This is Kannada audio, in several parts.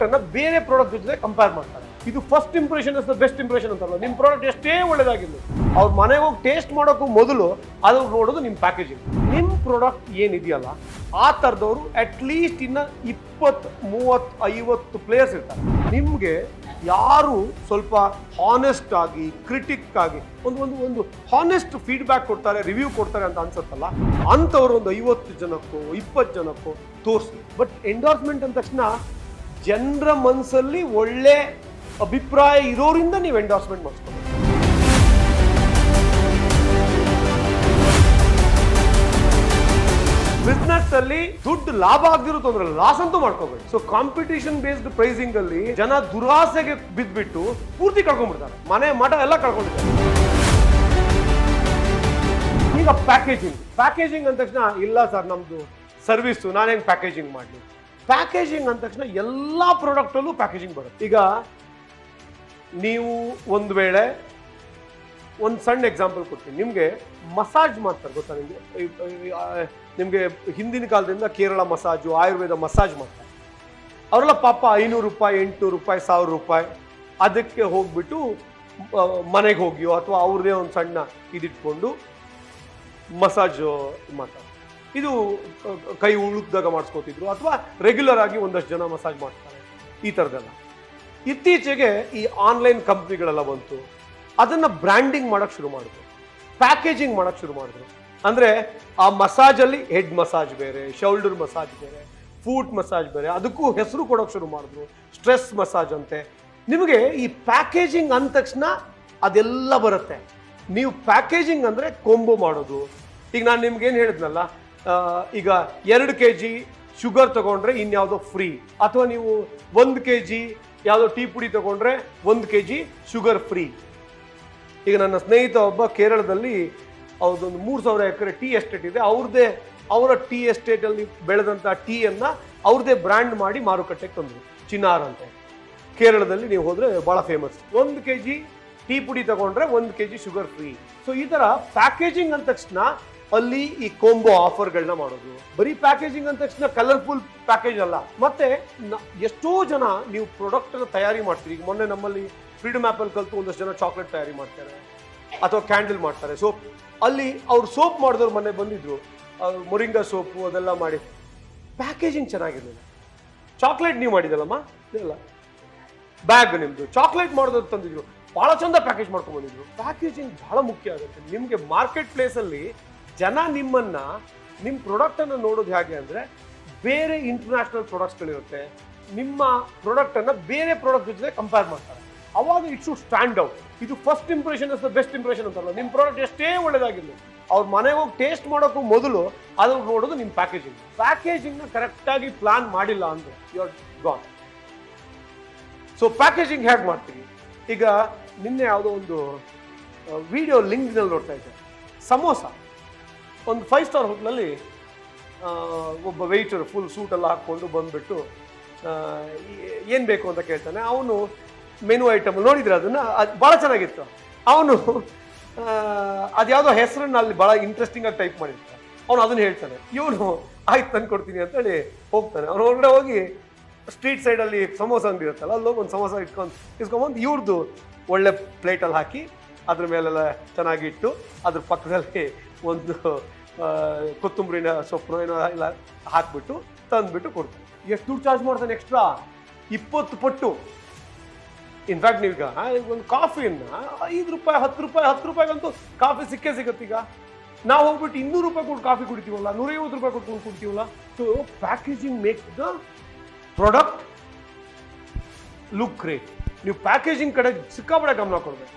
ಪ್ರಾಡಕ್ಟನ್ನು ಬೇರೆ ಪ್ರಾಡಕ್ಟ್ ಜೊತೆ ಕಂಪೇರ್ ಮಾಡ್ತಾರೆ. ಇದು first impression is the best impression ಅಂತಾರಲ್ಲ, ನಿಮ್ಮ ಪ್ರಾಡಕ್ಟ್ ಎಷ್ಟೇ ಒಳ್ಳೇದಾಗಿಲ್ಲ ಅವ್ರ ಮನೆಗೆ ಹೋಗಿ ಟೇಸ್ಟ್ ಮಾಡೋಕ್ಕೂ ಮೊದಲು ಅದು ನೋಡೋದು ನಿಮ್ಮ ಪ್ಯಾಕೇಜಿಂಗ್. ನಿಮ್ಮ ಪ್ರಾಡಕ್ಟ್ ಏನಿದೆಯಲ್ಲ ಆ ಥರದವರು ಅಟ್ಲೀಸ್ಟ್ ಇನ್ನು 20, 30, 50 ಪ್ಲೇಯರ್ಸ್ ಇರ್ತಾರೆ. ನಿಮಗೆ ಯಾರು ಸ್ವಲ್ಪ ಹಾನೆಸ್ಟ್ ಆಗಿ ಕ್ರಿಟಿಕ್ ಆಗಿ ಒಂದು ಹಾನೆಸ್ಟ್ ಫೀಡ್ಬ್ಯಾಕ್ ಕೊಡ್ತಾರೆ, ರಿವ್ಯೂ ಕೊಡ್ತಾರೆ ಅಂತ ಅನ್ಸುತ್ತಲ್ಲ, ಅಂಥವ್ರು ಒಂದು 50 ಜನಕ್ಕೋ 20 ಜನಕ್ಕೋ ತೋರಿಸಿ. ಬಟ್ ಎಂಡೋರ್ಸ್ಮೆಂಟ್ ಅಂದ ತಕ್ಷಣ ಜನರ ಮನಸ್ಸಲ್ಲಿ ಒಳ್ಳೆ ಅಭಿಪ್ರಾಯ ಇರೋರಿಂದ ನೀವು ಎಂಡೋರ್ಸ್ಮೆಂಟ್ ಮಾಡಿಸ್ಕೊಂಡು ಬಿಸ್ನೆಸ್ ಅಲ್ಲಿ ದುಡ್ಡು ಲಾಭ ಆಗದಿರೋ ತೊಂದ್ರೆ ಲಾಸ್ ಅಂತೂ ಮಾಡ್ಕೋಬೇಡಿ. ಸೊ ಕಾಂಪಿಟೇಷನ್ ಬೇಸ್ಡ್ ಪ್ರೈಸಿಂಗ್ ಅಲ್ಲಿ ಜನ ದುರಾಸೆಗೆ ಬಿದ್ದ್ಬಿಟ್ಟು ಪೂರ್ತಿ ಕಳ್ಕೊಂಡ್ಬಿಡ್ತಾರೆ, ಮನೆ ಮಠ ಎಲ್ಲ ಕಳ್ಕೊಂಡಿದ್ದಾರೆ. ಈಗ ಪ್ಯಾಕೇಜಿಂಗ್ ಅಂದ ತಕ್ಷಣ ಇಲ್ಲ ಸರ್ ನಮ್ದು ಸರ್ವಿಸ್ ನಾನೇನು ಪ್ಯಾಕೇಜಿಂಗ್ ಮಾಡಲಿ. ಪ್ಯಾಕೇಜಿಂಗ್ ಅಂದ ತಕ್ಷಣ ಎಲ್ಲ ಪ್ರಾಡಕ್ಟ್ ಅಲ್ಲೂ ಪ್ಯಾಕೇಜಿಂಗ್ ಬರುತ್ತೆ. ಈಗ ನೀವು ಒಂದು ವೇಳೆ ಒಂದು ಸಣ್ಣ ಎಕ್ಸಾಂಪಲ್ ಕೊಡ್ತೀನಿ. ನಿಮಗೆ ಮಸಾಜ್ ಮಾಡ್ತಾರೆ ಗೊತ್ತಾ? ನಿಮಗೆ ಹಿಂದಿನ ಕಾಲದಿಂದ ಕೇರಳ ಮಸಾಜು, ಆಯುರ್ವೇದ ಮಸಾಜ್ ಮಾಡ್ತಾರೆ. ಅವರೆಲ್ಲ ಪಾಪ 500 ರೂಪಾಯಿ, 800 ರೂಪಾಯಿ, 1000 ರೂಪಾಯಿ ಅದಕ್ಕೆ ಹೋಗ್ಬಿಟ್ಟು ಮನೆಗೆ ಹೋಗಿಯೋ ಅಥವಾ ಅವ್ರದೇ ಒಂದು ಸಣ್ಣ ಇದಿಟ್ಕೊಂಡು ಮಸಾಜ್ ಮಾಡ್ತಾರೆ. ಇದು ಕೈ ಉಳುಕ್ದಾಗ ಮಾಡಿಸ್ಕೋತಿದ್ರು ಅಥವಾ ರೆಗ್ಯುಲರ್ ಆಗಿ ಒಂದಷ್ಟು ಜನ ಮಸಾಜ್ ಮಾಡ್ತಾರೆ. ಈ ಥರದ್ದೆಲ್ಲ ಇತ್ತೀಚೆಗೆ ಈ ಆನ್ಲೈನ್ ಕಂಪ್ನಿಗಳೆಲ್ಲ ಬಂತು, ಅದನ್ನು ಬ್ರ್ಯಾಂಡಿಂಗ್ ಮಾಡೋಕ್ಕೆ ಶುರು ಮಾಡಿದ್ರು, ಪ್ಯಾಕೇಜಿಂಗ್ ಮಾಡೋಕ್ಕೆ ಶುರು ಮಾಡಿದ್ರು. ಅಂದರೆ ಆ ಮಸಾಜಲ್ಲಿ ಹೆಡ್ ಮಸಾಜ್ ಬೇರೆ, ಶೋಲ್ಡರ್ ಮಸಾಜ್ ಬೇರೆ, ಫೂಟ್ ಮಸಾಜ್ ಬೇರೆ, ಅದಕ್ಕೂ ಹೆಸರು ಕೊಡೋಕ್ಕೆ ಶುರು ಮಾಡಿದ್ರು, ಸ್ಟ್ರೆಸ್ ಮಸಾಜ್ ಅಂತೆ. ನಿಮಗೆ ಈ ಪ್ಯಾಕೇಜಿಂಗ್ ಅಂದ ತಕ್ಷಣ ಅದೆಲ್ಲ ಬರುತ್ತೆ. ನೀವು ಪ್ಯಾಕೇಜಿಂಗ್ ಅಂದರೆ ಕೊಂಬೋ ಮಾಡೋದು. ಈಗ ನಾನು ನಿಮ್ಗೇನು ಹೇಳಿದ್ನಲ್ಲ, ಈಗ 2 kg ಶುಗರ್ ತಗೊಂಡ್ರೆ ಇನ್ಯಾವುದೋ ಫ್ರೀ, ಅಥವಾ ನೀವು 1 kg ಯಾವುದೋ ಟೀ ಪುಡಿ ತಗೊಂಡ್ರೆ 1 kg ಶುಗರ್ ಫ್ರೀ. ಈಗ ನನ್ನ ಸ್ನೇಹಿತ ಒಬ್ಬ ಕೇರಳದಲ್ಲಿ ಅವ್ರದ್ದೊಂದು 3000 ಎಕರೆ ಟೀ ಎಸ್ಟೇಟ್ ಇದೆ. ಅವರ ಟೀ ಎಸ್ಟೇಟಲ್ಲಿ ಬೆಳೆದಂಥ ಟೀಯನ್ನು ಅವ್ರದ್ದೇ ಬ್ರ್ಯಾಂಡ್ ಮಾಡಿ ಮಾರುಕಟ್ಟೆಗೆ ತಂದರು, ಚಿನ್ನಾರ್ ಅಂತ. ಕೇರಳದಲ್ಲಿ ನೀವು ಹೋದರೆ ಭಾಳ ಫೇಮಸ್. 1 kg ಟೀ ಪುಡಿ ತಗೊಂಡ್ರೆ 1 kg ಶುಗರ್ ಫ್ರೀ. ಸೊ ಈ ಥರ ಪ್ಯಾಕೇಜಿಂಗ್ ಅಂದ ತಕ್ಷಣ ಅಲ್ಲಿ ಈ ಕೋಂಬೋ ಆಫರ್ಗಳನ್ನ ಮಾಡೋದು. ಬರೀ ಪ್ಯಾಕೇಜಿಂಗ್ ಅಂದ ತಕ್ಷಣ ಕಲರ್ಫುಲ್ ಪ್ಯಾಕೇಜ್ ಅಲ್ಲ. ಮತ್ತೆ ಎಷ್ಟೋ ಜನ ನೀವು ಪ್ರಾಡಕ್ಟ್ ತಯಾರಿ ಮಾಡ್ತೀರಿ. ಈಗ ಮೊನ್ನೆ ನಮ್ಮಲ್ಲಿ ಫ್ರೀಡಮ್ ಆ್ಯಪಲ್ಲಿ ಕಲಿತು ಒಂದಷ್ಟು ಜನ ಚಾಕ್ಲೇಟ್ ತಯಾರಿ ಮಾಡ್ತಾರೆ ಅಥವಾ ಕ್ಯಾಂಡಲ್ ಮಾಡ್ತಾರೆ. ಸೋಪ್ ಅಲ್ಲಿ ಅವ್ರು ಸೋಪ್ ಮಾಡಿದವ್ರು ಮೊನ್ನೆ ಬಂದಿದ್ರು, ಮೊರಿಂಗಾ ಸೋಪು ಅದೆಲ್ಲ ಮಾಡಿ. ಪ್ಯಾಕೇಜಿಂಗ್ ಚೆನ್ನಾಗಿರಲಿಲ್ಲ. ಚಾಕ್ಲೇಟ್ ನೀವು ಮಾಡಿದಲ್ಲಮ್ಮ, ಇಲ್ಲ ಬ್ಯಾಗ್ ನಿಮ್ಮದು ಚಾಕ್ಲೇಟ್ ಮಾಡೋದು ತಂದಿದ್ರು, ಭಾಳ ಚಂದ ಪ್ಯಾಕೇಜ್ ಮಾಡ್ಕೊಂಡು ಬಂದಿದ್ರು. ಪ್ಯಾಕೇಜಿಂಗ್ ಭಾಳ ಮುಖ್ಯ ಆಗುತ್ತೆ. ನಿಮಗೆ ಮಾರ್ಕೆಟ್ ಪ್ಲೇಸಲ್ಲಿ ಜನ ನಿಮ್ಮ ಪ್ರಾಡಕ್ಟನ್ನು ನೋಡೋದು ಹೇಗೆ ಅಂದರೆ, ಬೇರೆ ಇಂಟರ್ನ್ಯಾಷನಲ್ ಪ್ರಾಡಕ್ಟ್ಸ್ಗಳಿರುತ್ತೆ, ನಿಮ್ಮ ಪ್ರಾಡಕ್ಟನ್ನು ಬೇರೆ ಪ್ರಾಡಕ್ಟ್ ಜೊತೆ ಕಂಪೇರ್ ಮಾಡ್ತಾರೆ. ಅವಾಗ ಇಟ್ ಶುಡ್ ಸ್ಟ್ಯಾಂಡ್ ಔಟ್. ಇದು first impression is the best impression ಅಂತಾರಲ್ಲ, ನಿಮ್ಮ ಪ್ರಾಡಕ್ಟ್ ಎಷ್ಟೇ ಒಳ್ಳೇದಾಗಿಲ್ಲ ಅವ್ರ ಮನೆಗೆ ಹೋಗಿ ಟೇಸ್ಟ್ ಮಾಡೋಕ್ಕೂ ಮೊದಲು ಅದು ನೋಡೋದು ನಿಮ್ಮ ಪ್ಯಾಕೇಜಿಂಗ್ನ ಕರೆಕ್ಟಾಗಿ ಪ್ಲಾನ್ ಮಾಡಿಲ್ಲ ಅಂದರೆ you are gone. So packaging ಹೇಗೆ ಮಾಡ್ತೀವಿ? ಈಗ ನಿನ್ನೆ ಯಾವುದೋ ಒಂದು ವಿಡಿಯೋ ಲಿಂಕ್ನಲ್ಲಿ ನೋಡ್ತಾ ಇದ್ದೆ. ಸಮೋಸ ಒಂದು 5 ಸ್ಟಾರ್ ಹೋಟ್ಲಲ್ಲಿ ಒಬ್ಬ ವೆಯ್ಟರ್ ಫುಲ್ ಸೂಟೆಲ್ಲ ಹಾಕ್ಕೊಂಡು ಬಂದುಬಿಟ್ಟು ಏನು ಬೇಕು ಅಂತ ಕೇಳ್ತಾನೆ. ಅವನು ಮೆನು ಐಟಮ್ ನೋಡಿದ್ರೆ ಅದನ್ನು ಭಾಳ ಚೆನ್ನಾಗಿತ್ತು. ಅವನು ಅದು ಯಾವುದೋ ಹೆಸರನ್ನು ಅಲ್ಲಿ ಭಾಳ ಇಂಟ್ರೆಸ್ಟಿಂಗಾಗಿ ಟೈಪ್ ಮಾಡಿರ್ತಾನೆ. ಅವನು ಅದನ್ನು ಹೇಳ್ತಾನೆ. ಇವನು ಆಯ್ತು ತಂದು ಕೊಡ್ತೀನಿ ಅಂತೇಳಿ ಹೋಗ್ತಾನೆ. ಅವನು ಹೊರಗಡೆ ಹೋಗಿ ಸ್ಟ್ರೀಟ್ ಸೈಡಲ್ಲಿ ಸಮೋಸ ಅಂಗಡಿ ಇರುತ್ತಲ್ಲ, ಅಲ್ಲಿ ಹೋಗಿ ಒಂದು ಸಮೋಸ ಇಸ್ಕೊಂಬಂದು ಇವ್ರದ್ದು ಒಳ್ಳೆ ಪ್ಲೇಟಲ್ಲಿ ಹಾಕಿ ಅದ್ರ ಮೇಲೆಲ್ಲ ಚೆನ್ನಾಗಿಟ್ಟು ಅದ್ರ ಪಕ್ಕದಲ್ಲಿ ಒಂದು ಕೊತ್ತಂಬರಿನ ಸೊಪ್ಪು ಏನೋ ಎಲ್ಲ ಹಾಕ್ಬಿಟ್ಟು ತಂದುಬಿಟ್ಟು ಕೊಡ್ತಾರೆ. ಎಷ್ಟು ದುಡ್ಡು ಚಾರ್ಜ್ ಮಾಡ್ತಾನೆ ಎಕ್ಸ್ಟ್ರಾ? 20 ಪಟ್ಟು. ಇನ್ಫ್ಯಾಕ್ಟ್ ನೀವೀಗ ಒಂದು ಕಾಫಿಯನ್ನು 5 ರೂಪಾಯಿ 10 ರೂಪಾಯಿ 10 ರೂಪಾಯಿಗಂತೂ ಕಾಫಿ ಸಿಗುತ್ತೆ. ಈಗ ನಾವು ಹೋಗ್ಬಿಟ್ಟು 200 ರೂಪಾಯಿ ಕೊಟ್ಟು ಕಾಫಿ ಕುಡಿತೀವಲ್ಲ, 150 ರೂಪಾಯಿ ಕೊಟ್ಟು ಕುಡಿತೀವಲ್ಲ. So packaging makes the product look great. ನೀವು ಪ್ಯಾಕೇಜಿಂಗ್ ಕಡೆ ಸಿಕ್ಕಾಪಟ್ಟೆ ಗಮನ ಕೊಡಬೇಕು.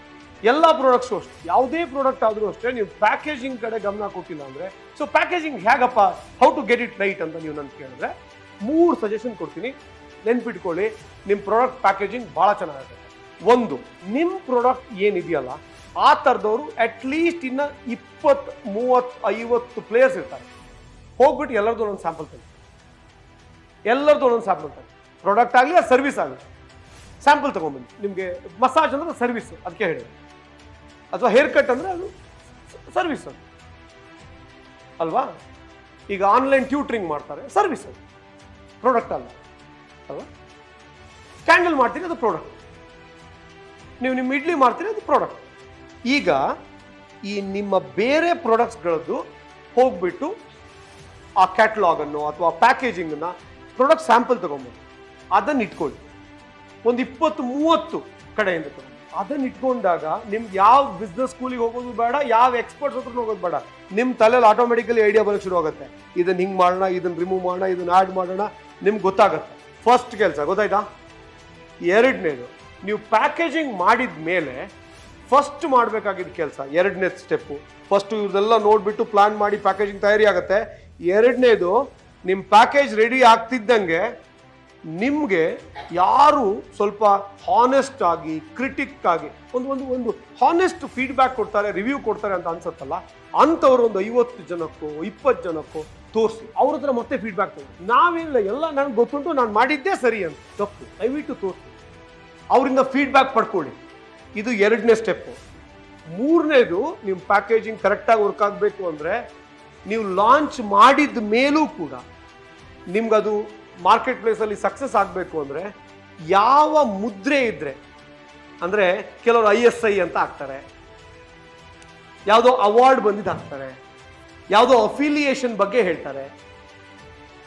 ಎಲ್ಲ ಪ್ರಾಡಕ್ಟ್ಸು ಅಷ್ಟೇ, ಯಾವುದೇ ಪ್ರಾಡಕ್ಟ್ ಆದರೂ ಅಷ್ಟೇ, ನೀವು ಪ್ಯಾಕೇಜಿಂಗ್ ಕಡೆ ಗಮನ ಕೊಟ್ಟಿಲ್ಲ ಅಂದರೆ. ಸೊ ಪ್ಯಾಕೇಜಿಂಗ್ ಹೇಗಪ್ಪ, how to get it right ಅಂತ ನೀವು ನನ್ನ ಕೇಳಿದ್ರೆ 3 ಸಜೆಷನ್ ಕೊಡ್ತೀನಿ. ನೆನ್ಪಿಟ್ಕೊಳ್ಳಿ, ನಿಮ್ಮ ಪ್ರಾಡಕ್ಟ್ ಪ್ಯಾಕೇಜಿಂಗ್ ಭಾಳ ಚೆನ್ನಾಗುತ್ತೆ. 1, ನಿಮ್ಮ ಪ್ರಾಡಕ್ಟ್ ಏನಿದೆಯಲ್ಲ ಆ ಥರದವರು ಅಟ್ಲೀಸ್ಟ್ ಇನ್ನು 20, 30, 50 ಪ್ಲೇಯರ್ಸ್ ಇರ್ತಾರೆ. ಹೋಗ್ಬಿಟ್ಟು ಎಲ್ಲರದ್ದು ಒಂದೊಂದು ಸ್ಯಾಂಪಲ್ ತಂದು, ಪ್ರಾಡಕ್ಟ್ ಆಗಲಿ ಅದು ಸರ್ವಿಸ್ ಆಗಲಿ ಸ್ಯಾಂಪಲ್ ತೊಗೊಂಬಂದು. ನಿಮಗೆ ಮಸಾಜ್ ಅಂದರೆ ಸರ್ವಿಸ್, ಅದಕ್ಕೆ ಹೇಳಿ, ಅಥವಾ ಹೇರ್ ಕಟ್ ಅಂದರೆ ಅದು ಸರ್ವಿಸ್ ಅದು ಅಲ್ವಾ. ಈಗ ಆನ್ಲೈನ್ ಟ್ಯೂಟ್ರಿಂಗ್ ಮಾಡ್ತಾರೆ, ಸರ್ವಿಸ್ ಅದು, ಪ್ರಾಡಕ್ಟ್ ಅಲ್ಲ ಅಲ್ವಾ. ಕ್ಯಾಂಡಲ್ ಮಾಡ್ತೀರಿ, ಅದು ಪ್ರಾಡಕ್ಟ್. ನೀವು ನಿಮ್ಮ ಇಡ್ಲಿ ಮಾಡ್ತೀರಿ, ಅದು ಪ್ರಾಡಕ್ಟ್. ಈಗ ಈ ನಿಮ್ಮ ಬೇರೆ ಪ್ರಾಡಕ್ಟ್ಸ್ಗಳದ್ದು ಹೋಗ್ಬಿಟ್ಟು ಆ ಕ್ಯಾಟಲಾಗನ್ನು ಅಥವಾ ಪ್ಯಾಕೇಜಿಂಗನ್ನು ಪ್ರಾಡಕ್ಟ್ ಸ್ಯಾಂಪಲ್ ತೊಗೊಂಬೋದು, ಅದನ್ನು ಇಟ್ಕೊಳ್ಳಿ. ಒಂದು 20-30 ಕಡೆಯಿಂದ ತಗೊಂಡು ಅದನ್ನು ಇಟ್ಕೊಂಡಾಗ ನಿಮ್ಗೆ ಯಾವ ಬಿಸ್ನೆಸ್ ಸ್ಕೂಲಿಗೆ ಹೋಗೋದು ಬೇಡ, ಯಾವ ಎಕ್ಸ್ಪರ್ಟ್ಸ್ ಹತ್ರ ಹೋಗೋದು ಬೇಡ. ನಿಮ್ಮ ತಲೆಯಲ್ಲಿ ಆಟೋಮೆಟಿಕಲಿ ಐಡಿಯಾ ಬರೋಕ್ಕೆ ಶುರು ಆಗುತ್ತೆ. ಇದನ್ನು ಹಿಂಗೆ ಮಾಡೋಣ, ಇದನ್ನು ರಿಮೂವ್ ಮಾಡೋಣ, ಇದನ್ನು ಆ್ಯಡ್ ಮಾಡೋಣ, ನಿಮ್ಗೆ ಗೊತ್ತಾಗುತ್ತೆ. ಫಸ್ಟ್ ಕೆಲಸ ಗೊತ್ತಾಯ್ತಾ? ಎರಡನೇದು, ನೀವು ಪ್ಯಾಕೇಜಿಂಗ್ ಮಾಡಿದ ಮೇಲೆ ಫಸ್ಟ್ ಮಾಡಬೇಕಾಗಿದ್ದ ಕೆಲಸ, ಎರಡನೇ ಸ್ಟೆಪ್ಪು. ಫಸ್ಟು ಇವ್ರದೆಲ್ಲ ನೋಡಿಬಿಟ್ಟು ಪ್ಲಾನ್ ಮಾಡಿ ಪ್ಯಾಕೇಜಿಂಗ್ ತಯಾರಿ ಆಗುತ್ತೆ. ಎರಡನೇದು, ನಿಮ್ಮ ಪ್ಯಾಕೇಜ್ ರೆಡಿ ಆಗ್ತಿದ್ದಂಗೆ ನಿಮಗೆ ಯಾರು ಸ್ವಲ್ಪ ಹಾನೆಸ್ಟ್ ಆಗಿ, ಕ್ರಿಟಿಕ್ ಆಗಿ ಒಂದು ಹಾನೆಸ್ಟ್ ಫೀಡ್ಬ್ಯಾಕ್ ಕೊಡ್ತಾರೆ, ರಿವ್ಯೂ ಕೊಡ್ತಾರೆ ಅಂತ ಅನ್ಸುತ್ತಲ್ಲ, ಅಂಥವ್ರು ಒಂದು 50 ಜನಕ್ಕೋ 20 ಜನಕ್ಕೋ ತೋರಿಸಿ. ಅವ್ರ ಹತ್ರ ಮತ್ತೆ ಫೀಡ್ಬ್ಯಾಕ್ ತಗೊಂಡು, ನಾವೇನಿಲ್ಲ ಎಲ್ಲ ನನಗೆ ಗೊತ್ತುಂಟು, ನಾನು ಮಾಡಿದ್ದೇ ಸರಿ ಅಂತ ತಪ್ಪು, ದಯವಿಟ್ಟು ತೋರಿಸಿ, ಅವರಿಂದ ಫೀಡ್ಬ್ಯಾಕ್ ಪಡ್ಕೊಳ್ಳಿ. ಇದು ಎರಡನೇ ಸ್ಟೆಪ್ಪು. ಮೂರನೇದು, ನಿಮ್ಮ ಪ್ಯಾಕೇಜಿಂಗ್ ಕರೆಕ್ಟಾಗಿ ವರ್ಕ್ ಆಗಬೇಕು ಅಂದರೆ ನೀವು ಲಾಂಚ್ ಮಾಡಿದ ಮೇಲೂ ಕೂಡ ನಿಮ್ಗದು ಮಾರ್ಕೆಟ್ ಪ್ಲೇಸಲ್ಲಿ ಸಕ್ಸಸ್ ಆಗಬೇಕು ಅಂದರೆ ಯಾವ ಮುದ್ರೆ ಇದ್ರೆ, ಅಂದರೆ ಕೆಲವರು ISI ಅಂತ ಹಾಕ್ತಾರೆ, ಯಾವುದೋ ಅವಾರ್ಡ್ ಬಂದಿದ್ದು ಹಾಕ್ತಾರೆ, ಯಾವುದೋ ಅಫಿಲಿಯೇಷನ್ ಬಗ್ಗೆ ಹೇಳ್ತಾರೆ,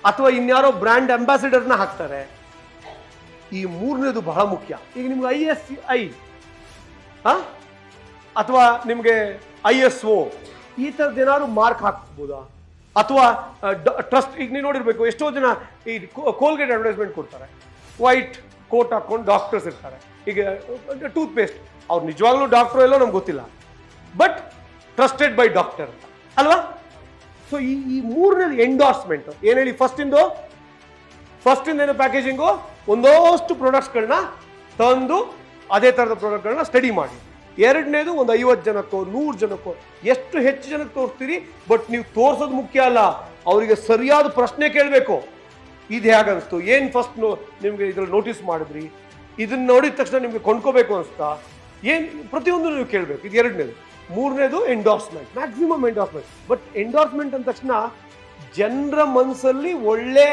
ಅಥವಾ ಇನ್ಯಾರೋ ಬ್ರ್ಯಾಂಡ್ ಅಂಬಾಸಿಡರ್ನ ಹಾಕ್ತಾರೆ. ಈ ಮೂರನೇದು ಬಹಳ ಮುಖ್ಯ. ಈಗ ನಿಮ್ಗೆ ISI ಅಥವಾ ನಿಮಗೆ ISO ಈ ಥರದ್ದು ಏನಾದ್ರು ಮಾರ್ಕ್ ಹಾಕ್ಬೋದಾ? ಅಥವಾ ಟ್ರಸ್ಟ್, ಈಗ ನೀವು ನೋಡಿರ್ಬೇಕು, ಎಷ್ಟೋ ಜನ ಈ ಕೋಲ್ಗೇಟ್ ಅಡ್ವರ್ಟೈಸ್ಮೆಂಟ್ ಕೊಡ್ತಾರೆ, ವೈಟ್ ಕೋಟ್ ಹಾಕೊಂಡು ಡಾಕ್ಟರ್ಸ್ ಇರ್ತಾರೆ. ಈಗ ಟೂತ್ ಪೇಸ್ಟ್, ಅವ್ರು ನಿಜವಾಗ್ಲೂ ಡಾಕ್ಟರ್ ಎಲ್ಲೋ ನಮ್ಗೆ ಗೊತ್ತಿಲ್ಲ, ಬಟ್ ಟ್ರಸ್ಟೆಡ್ ಬೈ ಡಾಕ್ಟರ್ ಅಲ್ವಾ? ಸೊ ಈ ಮೂರನೇದು ಎಂಡೋರ್ಸ್ಮೆಂಟ್. ಏನು ಹೇಳಿ? ಫಸ್ಟಿಂದ ಏನು ಪ್ಯಾಕೇಜಿಂಗು, ಒಂದಷ್ಟು ಪ್ರಾಡಕ್ಟ್ಸ್ಗಳನ್ನ ತಂದು ಅದೇ ಥರದ ಪ್ರಾಡಕ್ಟ್ಗಳನ್ನ ಸ್ಟಡಿ ಮಾಡಿ. ಎರಡನೇದು, ಒಂದು 50 ಜನಕ್ಕೋ 100 ಜನಕ್ಕೋ ಎಷ್ಟು ಹೆಚ್ಚು ಜನಕ್ಕೆ ತೋರಿಸ್ತೀರಿ, ಬಟ್ ನೀವು ತೋರಿಸೋದು ಮುಖ್ಯ ಅಲ್ಲ, ಅವರಿಗೆ ಸರಿಯಾದ ಪ್ರಶ್ನೆ ಕೇಳಬೇಕು. ಇದು ಹೇಗನ್ನಿಸ್ತು, ಏನು ಫಸ್ಟ್ ನಿಮಗೆ ಇದ್ರಲ್ಲಿ ನೋಟಿಸ್ ಮಾಡಿದ್ರಿ, ಇದನ್ನ ನೋಡಿದ ತಕ್ಷಣ ನಿಮಗೆ ಕೊಂಡ್ಕೋಬೇಕು ಅನಿಸ್ತಾ, ಏನು ಪ್ರತಿಯೊಂದು ನೀವು ಕೇಳಬೇಕು. ಇದು ಎರಡನೇದು. ಮೂರನೇದು endorsement, maximum endorsement. But endorsement ಅಂದ ತಕ್ಷಣ ಜನರ ಮನಸ್ಸಲ್ಲಿ ಒಳ್ಳೆ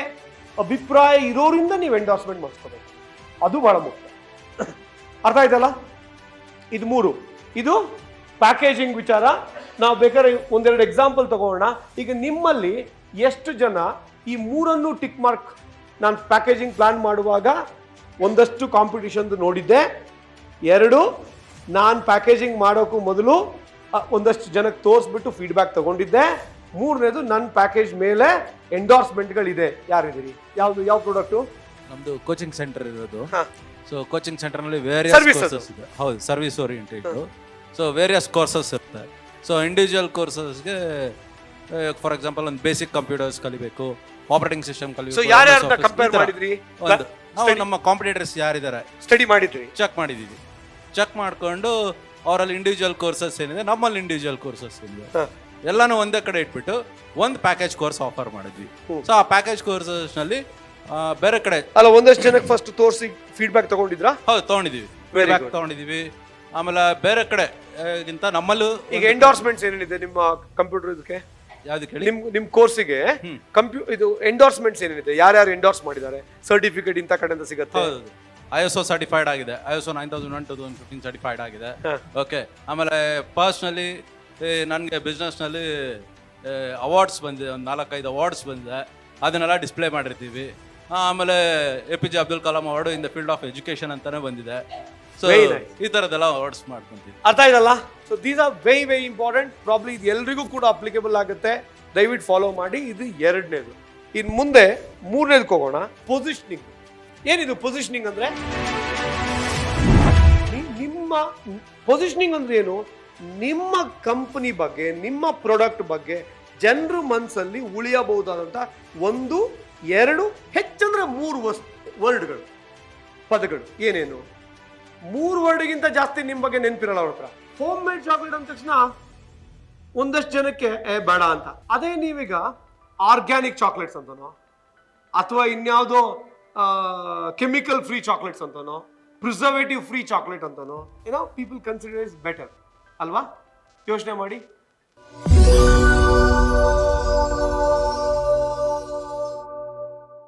ಅಭಿಪ್ರಾಯ ಇರೋರಿಂದ ನೀವು ಎಂಡೋರ್ಸ್ಮೆಂಟ್ ಮಾಡಿಸ್ಕೋಬೇಕು, ಅದು ಬಹಳ ಮುಖ್ಯ. ಅರ್ಥ ಆಯ್ತಲ್ಲ? ಇದು 3. ಇದು ಪ್ಯಾಕೇಜಿಂಗ್ ವಿಚಾರ. ನಾವು ಬೇಕಾದ್ರೆ ಒಂದೆರಡು ಎಕ್ಸಾಂಪಲ್ ತಗೋಣ. ಈಗ ನಿಮ್ಮಲ್ಲಿ ಎಷ್ಟು ಜನ ಈ 3 ಟಿಕ್ ಮಾರ್ಕ್, ನಾನು ಪ್ಯಾಕೇಜಿಂಗ್ ಪ್ಲಾನ್ ಮಾಡುವಾಗ ಒಂದಷ್ಟು ಕಾಂಪಿಟಿಷನ್ ನೋಡಿದ್ದೆ, 2 ನಾನು ಪ್ಯಾಕೇಜಿಂಗ್ ಮಾಡೋಕ್ಕೂ ಮೊದಲು ಒಂದಷ್ಟು ಜನಕ್ಕೆ ತೋರಿಸ್ಬಿಟ್ಟು ಫೀಡ್ಬ್ಯಾಕ್ ತಗೊಂಡಿದ್ದೆ, 3ನೇದು ನನ್ನ ಪ್ಯಾಕೇಜ್ ಮೇಲೆ ಎಂಡೋರ್ಸ್ಮೆಂಟ್ಗಳಿದೆ. ಯಾರಿದ್ದೀರಿ? ಯಾವ ಪ್ರಾಡಕ್ಟು? ನಮ್ದು ಕೋಚಿಂಗ್ ಸೆಂಟರ್ ಇರೋದು. ಸೊ ಕೋಚಿಂಗ್ ಸೆಂಟರ್ನಲ್ಲಿ ವೇರಿಯಸ್ ಕೋರ್ಸಸ್ ಇದೆ. ಹೌದು, service oriented. So various courses ಇರುತ್ತೆ. ಸೊ ಇಂಡಿವಿಜುವಲ್ ಕೋರ್ಸಸ್ಗೆ ಫಾರ್ ಎಕ್ಸಾಂಪಲ್ ಒಂದು ಬೇಸಿಕ್ ಕಂಪ್ಯೂಟರ್ಸ್ ಕಲಿಬೇಕು, ಆಪರೇಟಿಂಗ್ ಸಿಸ್ಟಮ್ ಕಲಿಬೇಕು. ಸೊ ಯಾರ್ಯಾರನ್ನ ಕಂಪೇರ್ ಮಾಡಿದ್ರಿ? ನಾವು ನಮ್ಮ ಕಾಂಪಿಟೇಟರ್ಸ್ ಯಾರಿದ್ದಾರೆ ಸ್ಟಡಿ ಮಾಡಿದ್ರಿ, ಚೆಕ್ ಮಾಡಿದ್ದೀವಿ. ಚೆಕ್ ಮಾಡ್ಕೊಂಡು ಅವರಲ್ಲಿ ಇಂಡಿವಿಜುವಲ್ ಕೋರ್ಸಸ್ ಏನಿದೆ, ನಮ್ಮಲ್ಲಿ ಇಂಡಿವಿಜುವಲ್ ಕೋರ್ಸಸ್ ಏನಿದೆ, ಎಲ್ಲಾನು ಒಂದೇ ಕಡೆ ಇಟ್ಬಿಟ್ಟು ಒಂದು ಪ್ಯಾಕೇಜ್ ಕೋರ್ಸ್ ಆಫರ್ ಮಾಡಿದ್ವಿ. ಸೊ ಆ ಪ್ಯಾಕೇಜ್ ಕೋರ್ಸಸ್ನಲ್ಲಿ ಬೇರೆ ಕಡೆ ಅಲ್ಲ ಒಂದಷ್ಟು ಜನಕ್ಕೆ ಫಸ್ಟ್ ತೋರಿಸಿ ಫೀಡ್ಬ್ಯಾಕ್ ತಗೊಂಡಿದ್ರಾ? ಹೌದು, ತಗೊಂಡಿದ್ದೀವಿ, ಫೀಡ್ಬ್ಯಾಕ್ ತಗೊಂಡಿದ್ದೀವಿ. ಆಮೇಲೆ ಬೇರೆ ಕಡೆ ಗಿಂತ ನಮ್ಮಲ್ಲೂ ಈಗ ಎಂಡೋರ್ಸ್ಮೆಂಟ್ಸ್ ಏನೇನಿದೆ ನಿಮ್ಮ ಕಂಪ್ಯೂಟರ್ ಇದಕ್ಕೆ? ಯಾವ್ದಕ್ಕೆ ಹೇಳಿ? ನಿಮ್ ಕೋರ್ಸಿಗೆ ಇದು ಎಂಡೋರ್ಸ್ಮೆಂಟ್ಸ್ ಏನೇನಿದೆ? ಯಾರ್ಯಾರು ಎಂಡೋರ್ಸ್ ಮಾಡಿದ್ದಾರೆ? ಸರ್ಟಿಫಿಕೇಟ್ ಇಂಥ ಕಡೆಯಿಂದ ಸಿಗುತ್ತೆ? ಹೌದು, ISO ಸರ್ಟಿಫೈಡ್ ಆಗಿದೆ, ISO 9001 2015 ಸರ್ಟಿಫೈಡ್ ಆಗಿದೆ. ಓಕೆ. ಆಮೇಲೆ ಪರ್ಸ್ನಲಿ ನನಗೆ ಬಿಸ್ನೆಸ್ನಲ್ಲಿ ಅವಾರ್ಡ್ಸ್ ಬಂದಿದೆ, ಒಂದು 4-5 ಅವಾರ್ಡ್ಸ್ ಬಂದಿದೆ, ಅದನ್ನೆಲ್ಲ ಡಿಸ್ಪ್ಲೇ ಮಾಡಿರ್ತೀವಿ. ಆಮೇಲೆ APJ Abdul Kalam award in the field of education ಅಂತಾನೆ ಬಂದಿದೆ. ಸೊ ಈ ಥರದ್ದೆಲ್ಲ ಅವಾರ್ಡ್ಸ್ ಮಾಡ್ಕೊಂತೀವಿ. ಅರ್ಥ ಇದಲ್ಲ? So these are very important. Probably ಇದು ಎಲ್ರಿಗೂ ಕೂಡ ಅಪ್ಲಿಕೇಬಲ್ ಆಗುತ್ತೆ, ದಯವಿಟ್ಟು ಫಾಲೋ ಮಾಡಿ. ಇದು ಎರಡನೇದು. ಇನ್ನು ಮುಂದೆ 3ನೇದಕ್ಕೆ ಹೋಗೋಣ, ಪೊಸಿಷನಿಂಗ್. ಏನಿದು ಪೊಸಿಷನಿಂಗ್ ಅಂದ್ರೆ? ನಿಮ್ಮ ಪೊಸಿಷನಿಂಗ್ ಅಂದ್ರೆ ಏನು? ನಿಮ್ಮ ಕಂಪನಿ ಬಗ್ಗೆ, ನಿಮ್ಮ ಪ್ರಾಡಕ್ಟ್ ಬಗ್ಗೆ ಜನರ ಮನಸ್ಸಲ್ಲಿ ಉಳಿಯಬಹುದಾದಂಥ 1, 2, ಹೆಚ್ಚಂದ್ರೆ 3 ವರ್ಡ್ಗಳು, ಪದಗಳು. ಏನೇನು? 3 ವರ್ಡ್ಗಿಂತ ಜಾಸ್ತಿ ನಿಮ್ಮ ಬಗ್ಗೆ ನೆನಪಿರಲ್ಲ ಅವ್ರ ಹತ್ರ. ಹೋಮ್ ಮೇಡ್ ಚಾಕ್ಲೇಟ್ ಅಂದ ತಕ್ಷಣ ಒಂದಷ್ಟು ಜನಕ್ಕೆ ಬೇಡ ಅಂತ. ಅದೇ ನೀವೀಗ ಆರ್ಗ್ಯಾನಿಕ್ ಚಾಕ್ಲೇಟ್ಸ್ ಅಂತನೋ, ಅಥವಾ ಇನ್ಯಾವುದೋ ಕೆಮಿಕಲ್ ಫ್ರೀ ಚಾಕ್ಲೇಟ್ಸ್ ಅಂತನೋ, ಪ್ರಿಸರ್ವೇಟಿವ್ ಫ್ರೀ ಚಾಕ್ಲೇಟ್ ಅಂತನೋ, ಪೀಪಲ್ ಕನ್ಸಿಡರ್ ಇಸ್ ಬೆಟರ್ ಅಲ್ವಾ? ಯೋಚನೆ ಮಾಡಿ.